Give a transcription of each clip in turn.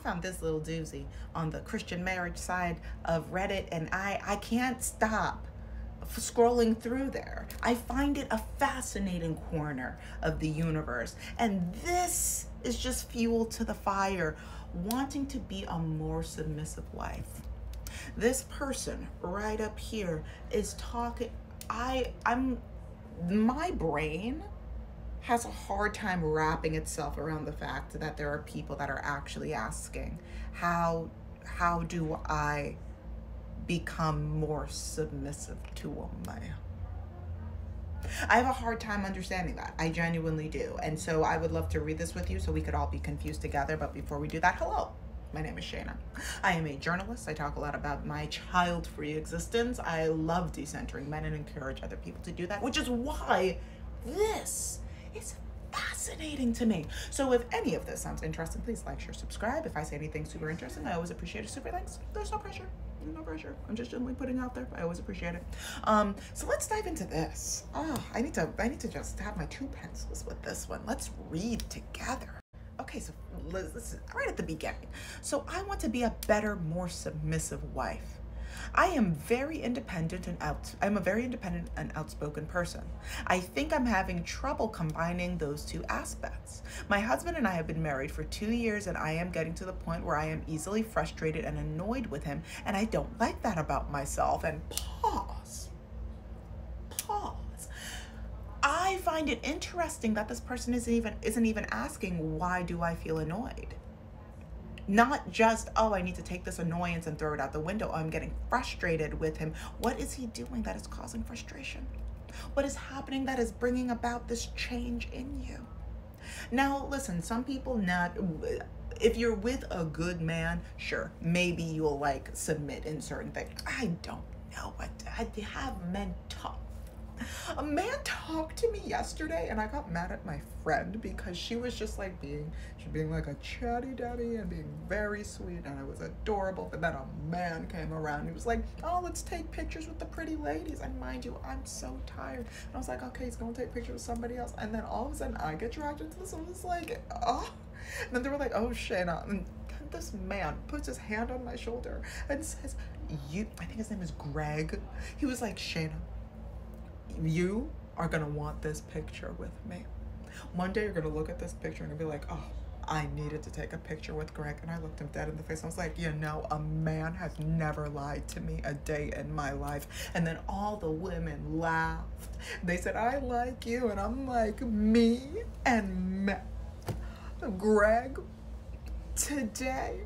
found this little doozy on the Christian marriage side of Reddit, and I can't stop scrolling through there. I find it a fascinating corner of the universe, and this is just fuel to the fire, wanting to be a more submissive wife. This person right up here is talking. My brain has a hard time wrapping itself around the fact that there are people that are actually asking, how do I become more submissive to a man? I have a hard time understanding that. I genuinely do. And so I would love to read this with you so we could all be confused together. But before we do that, hello. My name is Shayna. I am a journalist. I talk a lot about my child-free existence. I love decentering men and encourage other people to do that, which is why this is fascinating to me. So if any of this sounds interesting, please like, share, subscribe. If I say anything super interesting, I always appreciate a super thanks. There's no pressure. No pressure. I'm just gently putting it out there. I always appreciate it. So let's dive into this. I need to just have my 2 pencils with this one. Let's read together. Okay, so let's right at the beginning. So I want to be a better, more submissive wife. I am a very independent and outspoken person. I think I'm having trouble combining those two aspects. My husband and I have been married for 2 years, and I am getting to the point where I am easily frustrated and annoyed with him, and I don't like that about myself. And pause. I find it interesting that this person isn't even asking, why do I feel annoyed? Not just, oh, I need to take this annoyance and throw it out the window. Oh, I'm getting frustrated with him. What is he doing that is causing frustration? What is happening that is bringing about this change in you? Now, listen, some people if you're with a good man, sure, maybe you'll like submit in certain things. I don't know what I have men talk. A man talked to me yesterday, and I got mad at my friend because she was just like being like a chatty daddy and being very sweet, and it was adorable. But then a man came around. He was like, oh, let's take pictures with the pretty ladies. And mind you, I'm so tired. And I was like, okay, he's gonna take pictures with somebody else. And then all of a sudden I get dragged into this, and I was like, oh. And then they were like, oh, Shayna. And then this man puts his hand on my shoulder and says, I think his name is Greg. He was like, Shayna, you are gonna want this picture with me. One day you're gonna look at this picture and be like, oh, I needed to take a picture with Greg. And I looked him dead in the face. I was like, you know, a man has never lied to me a day in my life. And then all the women laughed. They said, I like you. And I'm like, me and Greg, today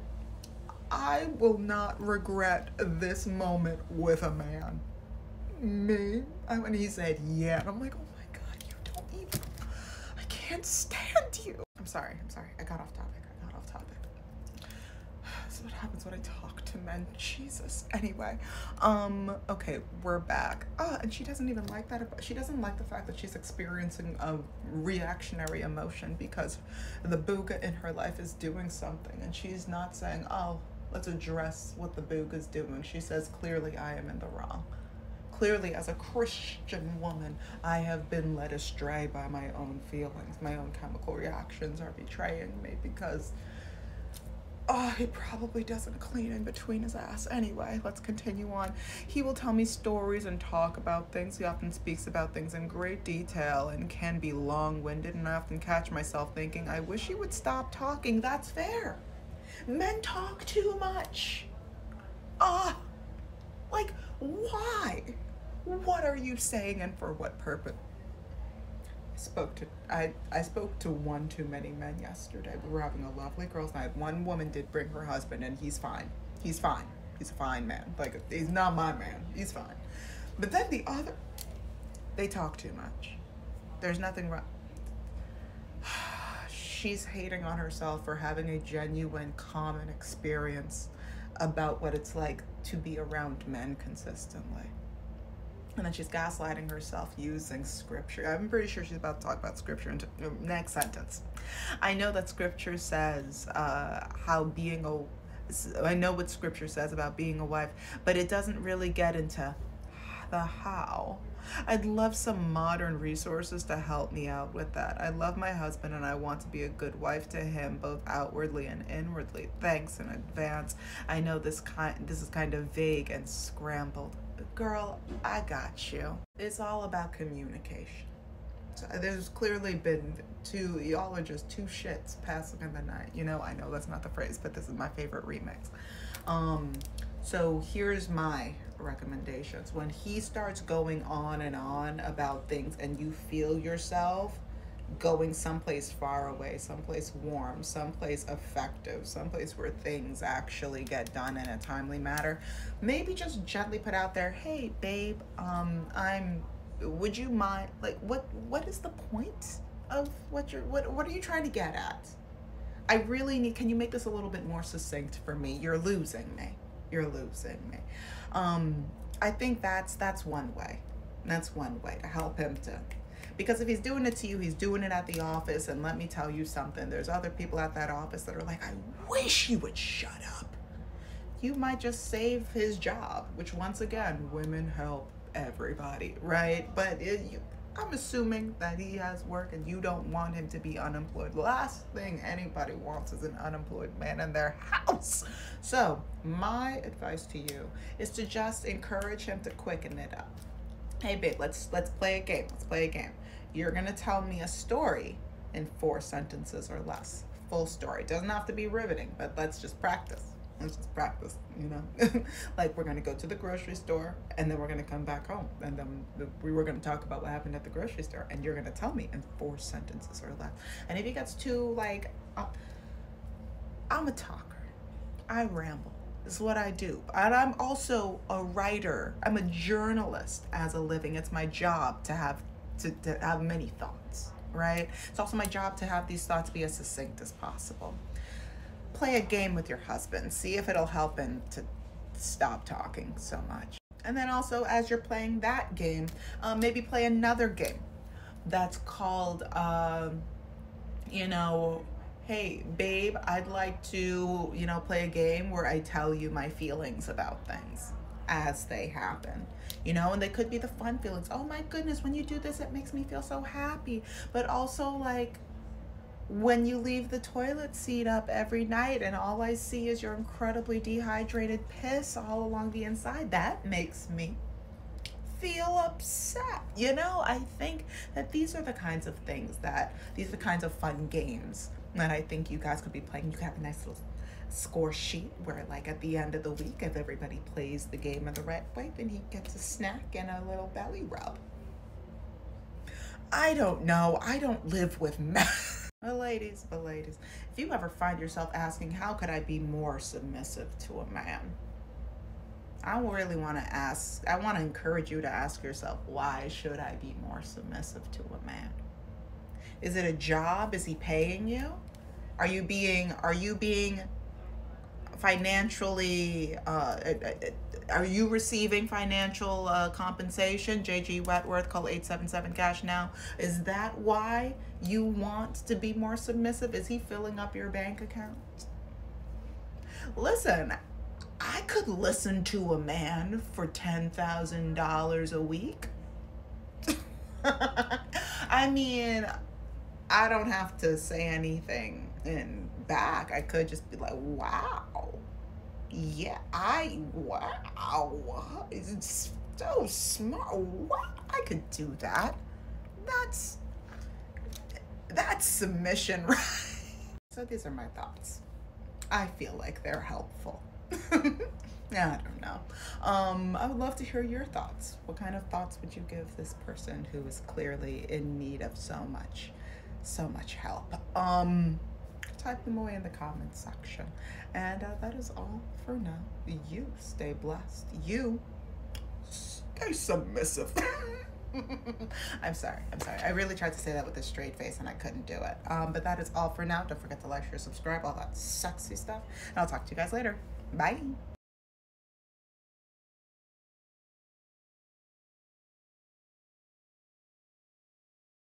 I will not regret this moment with a man. Me? And he said, yeah. And I'm like, oh my God, you don't even, I can't stand you. I'm sorry. I got off topic. This is what happens when I talk to men. Jesus. Anyway, okay, we're back. And she doesn't even like that. She doesn't like the fact that she's experiencing a reactionary emotion because the booga in her life is doing something. And she's not saying, oh, let's address what the booga is doing. She says, clearly I am in the wrong. Clearly, as a Christian woman, I have been led astray by my own feelings. My own chemical reactions are betraying me because, he probably doesn't clean in between his ass. Anyway, let's continue on. He will tell me stories and talk about things. He often speaks about things in great detail and can be long-winded, and I often catch myself thinking, I wish he would stop talking. That's fair. Men talk too much. Like, why? What are you saying and for what purpose? I spoke to one too many men yesterday. We were having a lovely girls' night. One woman did bring her husband, and he's fine. He's fine. He's a fine man. Like, he's not my man. He's fine. But then the other, they talk too much. There's nothing wrong. She's hating on herself for having a genuine common experience about what it's like to be around men consistently. And then she's gaslighting herself using scripture. I'm pretty sure she's about to talk about scripture in next sentence. I know that scripture says I know what scripture says about being a wife, but it doesn't really get into the how. I'd love some modern resources to help me out with that. I love my husband and I want to be a good wife to him, both outwardly and inwardly. Thanks in advance. I know this is kind of vague and scrambled. Girl, I got you. It's all about communication. So there's clearly been y'all are just two shits passing in the night. You know, I know that's not the phrase, but this is my favorite remix. So here's my recommendations. When he starts going on and on about things and you feel yourself going someplace far away, someplace warm, someplace effective, someplace where things actually get done in a timely manner, maybe just gently put out there, hey babe, would you mind, like, what is the point of what are you trying to get at? I really need, can you make this a little bit more succinct for me? You're losing me. I think that's one way. That's one way to help him to, because if he's doing it to you, he's doing it at the office. And let me tell you something, there's other people at that office that are like, I wish you would shut up. You might just save his job, which once again, women help everybody, right? But I'm assuming that he has work and you don't want him to be unemployed. The last thing anybody wants is an unemployed man in their house. So my advice to you is to just encourage him to quicken it up. Hey babe, let's play a game. Let's play a game. You're gonna tell me a story in 4 sentences or less. Full story. Doesn't have to be riveting, but let's just practice. Let's just practice, you know. Like, we're gonna go to the grocery store and then we're gonna come back home and then we were gonna talk about what happened at the grocery store and you're gonna tell me in 4 sentences or less. And if he gets too, like, I'm a talker. I ramble. This is what I do. And I'm also a writer. I'm a journalist as a living. It's my job to have many thoughts, right? It's also my job to have these thoughts be as succinct as possible. Play a game with your husband. See if it'll help him to stop talking so much. And then also, as you're playing that game, maybe play another game that's called, you know, hey babe, I'd like to, you know, play a game where I tell you my feelings about things as they happen, you know. And they could be the fun feelings. Oh my goodness, when you do this, it makes me feel so happy. But also, like, when you leave the toilet seat up every night and all I see is your incredibly dehydrated piss all along the inside, that makes me feel upset. You know, I think that these are the kinds of fun games that I think you guys could be playing. You could have a nice little score sheet where, like, at the end of the week, if everybody plays the game in the right way, then he gets a snack and a little belly rub. I don't know. I don't live with men. But ladies, if you ever find yourself asking, how could I be more submissive to a man? I really want to encourage you to ask yourself, why should I be more submissive to a man? Is it a job? Is he paying you? Are you being financially, are you receiving financial compensation? JG Wentworth, call 877-CASH now. Is that why you want to be more submissive? Is he filling up your bank account? Listen, I could listen to a man for $10,000 a week. I mean, I don't have to say anything in back. I could just be like, wow. Yeah, wow. It's so smart. What? I could do that. That's submission, right? So these are my thoughts. I feel like they're helpful. I don't know. I would love to hear your thoughts. What kind of thoughts would you give this person who is clearly in need of so much help? Type them away in the comments section. And that is all for now. You stay blessed. You stay submissive. I'm sorry. I really tried to say that with a straight face and I couldn't do it. But that is all for now. Don't forget to like, share, subscribe, all that sexy stuff. And I'll talk to you guys later. Bye.